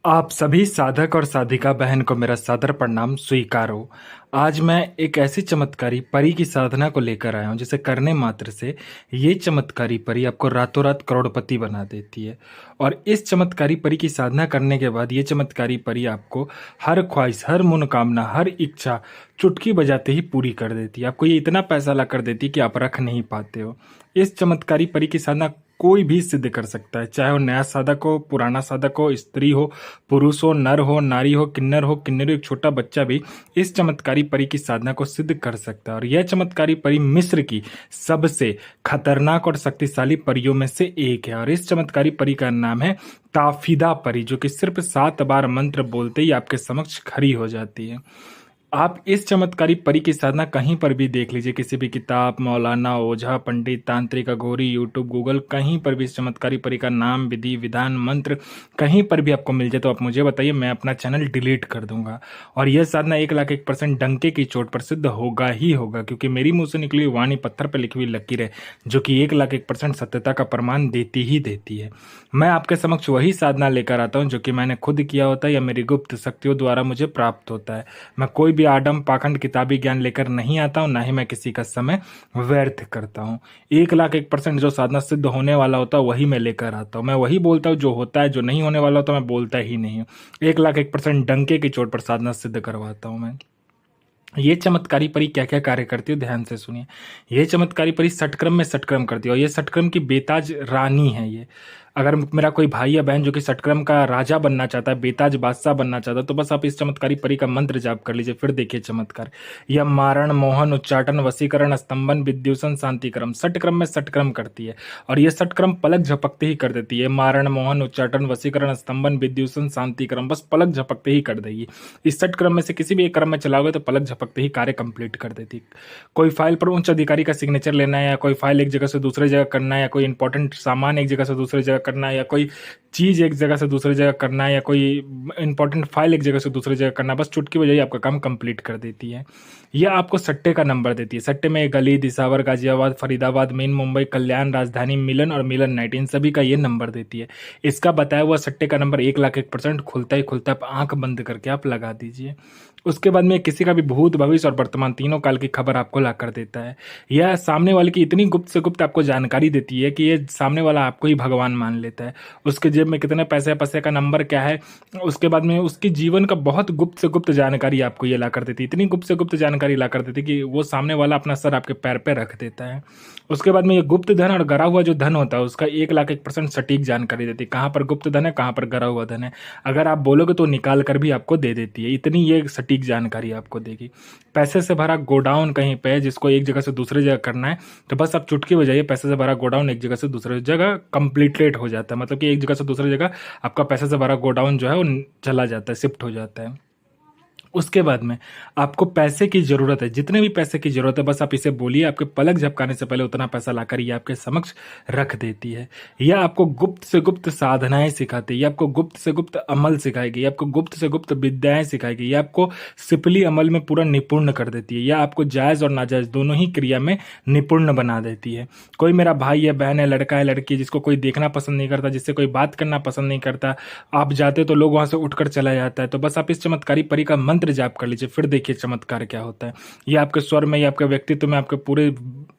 आप सभी साधक और साधिका बहन को मेरा सादर प्रणाम स्वीकारो। आज मैं एक ऐसी चमत्कारी परी की साधना को लेकर आया हूँ जिसे करने मात्र से ये चमत्कारी परी आपको रातों रात करोड़पति बना देती है। और इस चमत्कारी परी की साधना करने के बाद ये चमत्कारी परी आपको हर ख्वाहिश, हर मनोकामना, हर इच्छा चुटकी बजाते ही पूरी कर देती है। आपको ये इतना पैसा ला कर देती है कि आप रख नहीं पाते हो। इस चमत्कारी परी की साधना कोई भी सिद्ध कर सकता है, चाहे वो नया साधक हो, पुराना साधक हो, स्त्री हो, पुरुष हो, नर हो, नारी हो, किन्नर हो, किन्नरी, एक छोटा बच्चा भी इस चमत्कारी परी की साधना को सिद्ध कर सकता है। और यह चमत्कारी परी मिस्र की सबसे खतरनाक और शक्तिशाली परियों में से एक है। और इस चमत्कारी परी का नाम है ताफिदा परी, जो कि सिर्फ 7 बार मंत्र बोलते ही आपके समक्ष खड़ी हो जाती है। आप इस चमत्कारी परी की साधना कहीं पर भी देख लीजिए, किसी भी किताब, मौलाना, ओझा, पंडित, तांत्रिक, अघोरी, यूट्यूब, गूगल, कहीं पर भी इस चमत्कारी परी का नाम, विधि, विधान, मंत्र कहीं पर भी आपको मिल जाए तो आप मुझे बताइए, मैं अपना चैनल डिलीट कर दूंगा। और यह साधना 1,01% डंके की चोट पर सिद्ध होगा ही होगा, क्योंकि मेरी मुंह से निकली हुई वाणी पत्थर पर लिखी हुई लकीर है, जो कि 1,01% सत्यता का प्रमाण देती ही देती है। मैं आपके समक्ष वही साधना लेकर आता हूँ जो कि मैंने खुद किया होता है या मेरी गुप्त शक्तियों द्वारा मुझे प्राप्त होता है। मैं कोई भी आडम पाखंड किताबी ज्ञान लेकर नहीं आता हूं, ना ही मैं किसी का समय व्यर्थ करता हूं। 1,01% जो साधना सिद्ध होने वाला होता है वही मैं लेकर आता हूं। मैं वही बोलता हूं जो होता है, जो नहीं होने वाला होता मैं बोलता ही नहीं हूं। 1,01% डंके की चोट पर साधना सिद्ध करवाता हूं मैं। ये चमत्कारी परी क्या क्या कार्य करती है, ध्यान से सुनिए। ये चमत्कारी परी षटक्रम में षटक्रम करती है, और ये षटक्रम की बेताज रानी है ये। अगर मेरा कोई भाई या बहन जो कि षटक्रम का राजा बनना चाहता है, बेताज बादशाह बनना चाहता है, तो बस आप इस चमत्कारी परी का मंत्र जाप कर लीजिए। फिर देखिए चमत्कार। यह मारण, मोहन, उच्चाटन, वशीकरण, स्तंभन, विद्युषण, शांतिक्रम, षटक्रम में षटक्रम करती है। और ये षटक्रम पलक झपकते ही कर देती है। मारण, मोहन, उच्चाटन, वशीकरण, स्तंभन, विद्युषण, शांतिक्रम बस पलक झपकते ही कर देगी। इस षटक्रम में से किसी भी एक क्रम में चलाओगे तो पलक झपकते ही कार्य कंप्लीट कर देती है। कोई फाइल पर उच्च अधिकारी का सिग्नेचर लेना है, या कोई फाइल एक जगह से दूसरे जगह करना है, या कोई इंपॉर्टेंट सामान एक जगह से दूसरे जगह करना है, या कोई चीज एक जगह से दूसरी जगह करना है, या कोई इंपॉर्टेंट फाइल एक जगह से दूसरी जगह करना, बस चुटकी बजाई आपका काम कंप्लीट कर देती है। यह आपको सट्टे का नंबर देती है। सट्टे में गली, दिसावर, गाजियाबाद, फरीदाबाद, मेन, मुंबई, कल्याण, राजधानी, मिलन और मिलन नाइट, इन सभी का ये नंबर देती है। इसका बताया हुआ सट्टे का नंबर 1,01% खुलता ही खुलता, आप आंख बंद करके आप लगा दीजिए। उसके बाद में किसी का भी भूत, भविष्य और वर्तमान तीनों काल की खबर आपको ला कर देता है। यह सामने वाले की इतनी गुप्त से गुप्त आपको जानकारी देती है कि ये सामने वाला आपको ही भगवान मान लेता है। उसके जेब में कितने पैसे, पैसे का नंबर क्या है, उसके बाद में उसकी जीवन का बहुत गुप्त से गुप्त जानकारी आपको ये ला कर देती है। इतनी गुप्त से गुप्त जानकारी ला कर देती है कि वो सामने वाला अपना सर आपके पैर पे रख देता है। उसके बाद में ये गुप्त धन और गरा हुआ जो धन होता है उसका 1,01% सटीक जानकारी देती है। कहाँ पर गुप्त धन है, कहाँ पर गरा हुआ धन है, अगर आप बोलोगे तो निकाल कर भी आपको दे देती है। इतनी ये सटीक जानकारी आपको देगी। पैसे से भरा गोडाउन कहीं पे है जिसको एक जगह से दूसरी जगह करना है, तो बस आप चुटकी बजाइए, पैसे से भरा गोडाउन एक जगह से दूसरी जगह कंप्लीटेड हो जाता है। मतलब कि एक जगह से दूसरी जगह आपका पैसे से भरा गोडाउन जो है वो चला जाता है, शिफ्ट हो जाता है। उसके बाद में आपको पैसे की जरूरत है, जितने भी पैसे की जरूरत है बस आप इसे बोलिए, आपके पलक झपकाने से पहले उतना पैसा लाकर ये आपके समक्ष रख देती है। यह आपको गुप्त से गुप्त साधनाएं सिखाती है, ये आपको गुप्त से गुप्त अमल सिखाएगी, ये आपको गुप्त से गुप्त विद्याएं सिखाएगी, ये आपको सिपली अमल में पूरा निपुण कर देती है, यह आपको जायज और नाजायज दोनों ही क्रिया में निपुण बना देती है। कोई मेरा भाई है, बहन है, लड़का है, लड़की, जिसको कोई देखना पसंद नहीं करता, जिससे कोई बात करना पसंद नहीं करता, आप जाते तो लोग वहां से उठकर चला जाता है, तो बस आप इस चमत्कारी परी का मंत्र जाप कर लीजिए। फिर देखिए चमत्कार क्या होता है। ये आपके स्वर में, ये आपके व्यक्तित्व में, आपके पूरे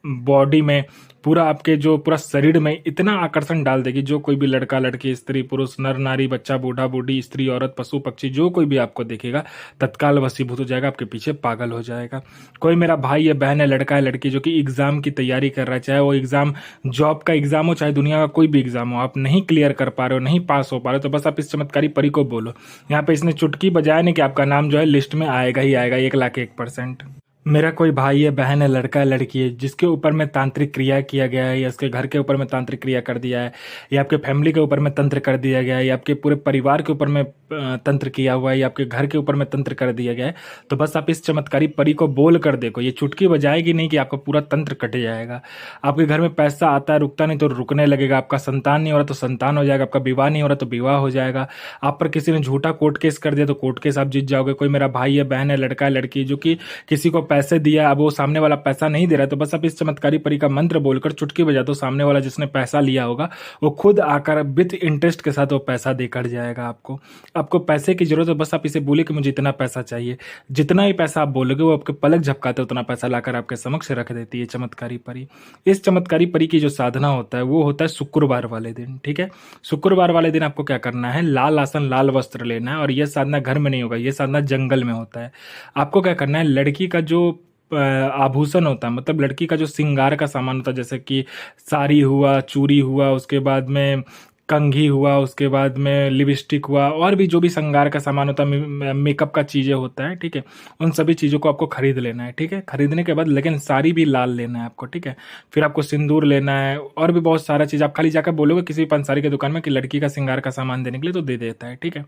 बॉडी में, पूरा आपके जो पूरा शरीर में इतना आकर्षण डाल देगी, जो कोई भी लड़का, लड़की, स्त्री, पुरुष, नर, नारी, बच्चा, बूढ़ा, बूढ़ी, स्त्री, औरत, पशु, पक्षी, जो कोई भी आपको देखेगा तत्काल वशीभूत हो जाएगा, आपके पीछे पागल हो जाएगा। कोई मेरा भाई है, बहन है, लड़का है, लड़की जो कि एग्जाम की तैयारी कर रहा है, चाहे वो एग्जाम जॉब का एग्जाम हो, चाहे दुनिया का कोई भी एग्जाम हो, आप नहीं क्लियर कर पा रहे हो, नहीं पास हो पा रहे हो, तो बस आप इस चमत्कारी परी को बोलो। यहाँ पे इसने चुटकी बजाया नहीं कि आपका नाम जो है लिस्ट में आएगा ही आएगा 1,01%। मेरा कोई भाई है, बहन है, लड़का है, लड़की है जिसके ऊपर में तांत्रिक क्रिया किया गया है, या उसके घर के ऊपर में तांत्रिक क्रिया कर दिया है, या आपके फैमिली के ऊपर में तंत्र कर दिया गया है, या आपके पूरे परिवार के ऊपर में तंत्र किया हुआ है, या आपके घर के ऊपर में तंत्र कर दिया गया है, तो बस आप इस चमत्कारी परी को बोल कर देखो। ये चुटकी बजाएगी नहीं कि आपका पूरा तंत्र कट जाएगा। आपके घर में पैसा आता है, रुकता नहीं तो रुकने लगेगा, आपका संतान नहीं हो रहा तो संतान हो जाएगा, आपका विवाह नहीं हो रहा तो विवाह हो जाएगा, आप पर किसी ने झूठा कोर्ट केस कर दिया तो कोर्ट केस आप जीत जाओगे। कोई मेरा भाई है, बहन है, लड़का है, लड़की जो कि किसी को पैसे दिया, अब वो सामने वाला पैसा नहीं दे रहा है, तो बस आप इस चमत्कारी परी का मंत्र बोलकर चुटकी बजा दो, सामने वाला जिसने पैसा लिया होगा वो खुद आकर विथ इंटरेस्ट के साथ वो पैसा देकर जाएगा आपको। आपको पैसे की जरूरत है, बस आप इसे बोले कि मुझे इतना पैसा चाहिए, जितना ही पैसा आप बोलोगे वो आपके पलक झपकाते उतना पैसा लाकर आपके समक्ष रख देती है चमत्कारी परी। इस चमत्कारी परी की जो साधना होता है वो होता है शुक्रवार वाले दिन, ठीक है। शुक्रवार वाले दिन आपको क्या करना है, लाल आसन लाल वस्त्र लेना है, और यह साधना घर में नहीं होगा, यह साधना जंगल में होता है। आपको क्या करना है, लड़की का जो आभूषण होता है, मतलब लड़की का जो श्रृंगार का सामान होता है, जैसे कि साड़ी हुआ, चूड़ी हुआ, उसके बाद में कंघी हुआ, उसके बाद में लिपस्टिक हुआ, और भी जो भी श्रृंगार का सामान होता है, मेकअप का चीज़ें होता है, ठीक है, उन सभी चीज़ों को आपको खरीद लेना है, ठीक है। खरीदने के बाद लेकिन साड़ी भी लाल लेना है आपको, ठीक है। फिर आपको सिंदूर लेना है, और भी बहुत सारा चीज़। आप खाली जाकर बोलोगे किसी भी पंसारी की दुकान में कि लड़की का श्रृंगार का सामान देने के लिए, तो दे देता है, ठीक है।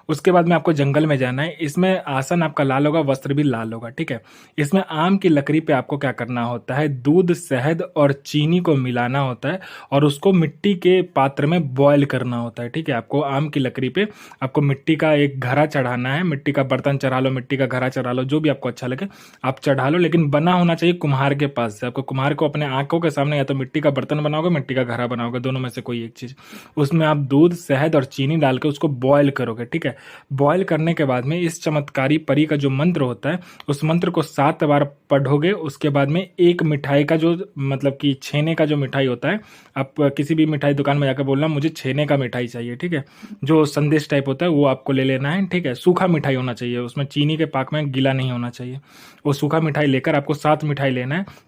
उसके बाद में आपको जंगल में जाना है। इसमें आसन आपका लाल होगा, वस्त्र भी लाल होगा, ठीक है। इसमें आम की लकड़ी पे आपको क्या करना होता है, दूध, शहद और चीनी को मिलाना होता है, और उसको मिट्टी के पात्र में बॉयल करना होता है, ठीक है। आपको आम की लकड़ी पे आपको मिट्टी का एक घड़ा चढ़ाना है, मिट्टी का बर्तन चढ़ा लो, मिट्टी का घड़ा चढ़ा लो, जो भी आपको अच्छा लगे आप चढ़ा लो, लेकिन बना होना चाहिए कुम्हार के पास से। आपको कुम्हार को अपने आंखों के सामने या तो मिट्टी का बर्तन बनाओगे, मिट्टी का घड़ा बनाओगे, दोनों में से कोई एक चीज। उसमें आप दूध, शहद और चीनी डाल के उसको बॉयल करोगे, ठीक है। बॉयल करने के बाद में इस चमत्कारी परी का जो मंत्र होता है, उस मंत्र को 7 बार पढ़ोगे। उसके बाद में एक मिठाई का जो मतलब कि छेने का जो मिठाई होता है, आप किसी भी मिठाई दुकान में जाकर बोलना मुझे छेने का मिठाई चाहिए, ठीक है। जो संदेश टाइप होता है वो आपको ले लेना है, ठीक है। सूखा मिठाई होना चाहिए, उसमें चीनी के पाक में गीला नहीं होना चाहिए। वो सूखा मिठाई लेकर आपको 7 मिठाई लेना है।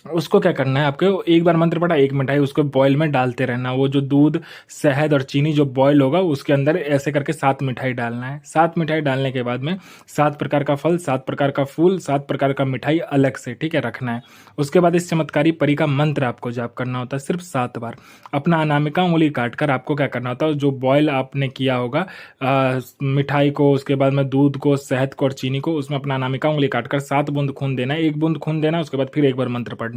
उसको क्या करना है, आपको एक बार मंत्र पढ़ा, एक मिठाई उसको बॉयल में डालते रहना। वो जो दूध, शहद और चीनी जो बॉयल होगा उसके अंदर ऐसे करके 7 मिठाई डालना है। 7 मिठाई डालने के बाद में 7 प्रकार का फल, 7 प्रकार का फूल, 7 प्रकार का मिठाई अलग से, ठीक है, रखना है। उसके बाद इस चमत्कारी परी का मंत्र आपको जाप करना होता है सिर्फ 7 बार। अपना अनामिका उंगली काटकर आपको क्या करना होता है, जो बॉयल आपने किया होगा मिठाई को, उसके बाद में दूध को, शहद को और चीनी को, उसमें अपना अनामिका उंगली काटकर 7 बूंद खून देना है। 1 बूंद खून देना है, उसके बाद फिर एक बार मंत्र पढ़ना है।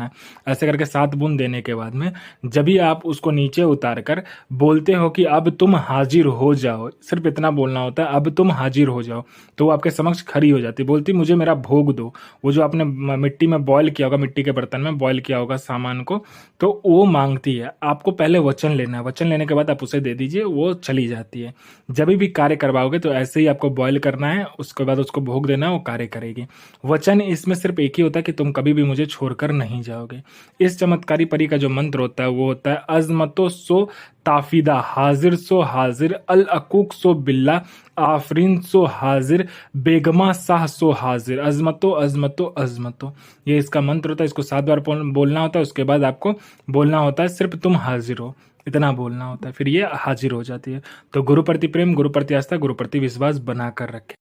ऐसे करके 7 बूंद देने के बाद में जब भी आप उसको नीचे उतार कर बोलते हो कि अब तुम हाजिर हो जाओ, सिर्फ इतना बोलना होता है, अब तुम हाजिर हो जाओ, तो वो आपके समक्ष खड़ी हो जाती, बोलती मुझे मेरा भोग दो। वो जो आपने मिट्टी में बॉयल किया होगा, मिट्टी के बर्तन में बॉयल किया होगा सामान को, तो वो मांगती है। आपको पहले वचन लेना है, वचन लेने के बाद आप उसे दे दीजिए, वो चली जाती है। जब भी कार्य करवाओगे तो ऐसे ही आपको बॉयल करना है, उसके बाद उसको भोग देना है, वो कार्य करेगी। वचन इसमें सिर्फ एक ही होता है कि तुम कभी भी मुझे छोड़कर नहीं जाओगे। इस चमत्कारी परी का जो मंत्र होता है वो होता है अजमतो सो ताफिदा, हाजिर सो हाजिर, अल अकूक सो बिल्ला, आफरीन सो हाजिर, बेगमा साह सो हाजिर, अजमतो अजमतो अजमतो। ये इसका मंत्र होता है। इसको 7 बार बोलना होता है। उसके बाद आपको बोलना होता है सिर्फ तुम हाजिर हो, इतना बोलना होता है, फिर ये हाजिर हो जाती है। तो गुरु प्रति प्रेम, गुरु प्रति आस्था, गुरु प्रति विश्वास बनाकर रखें।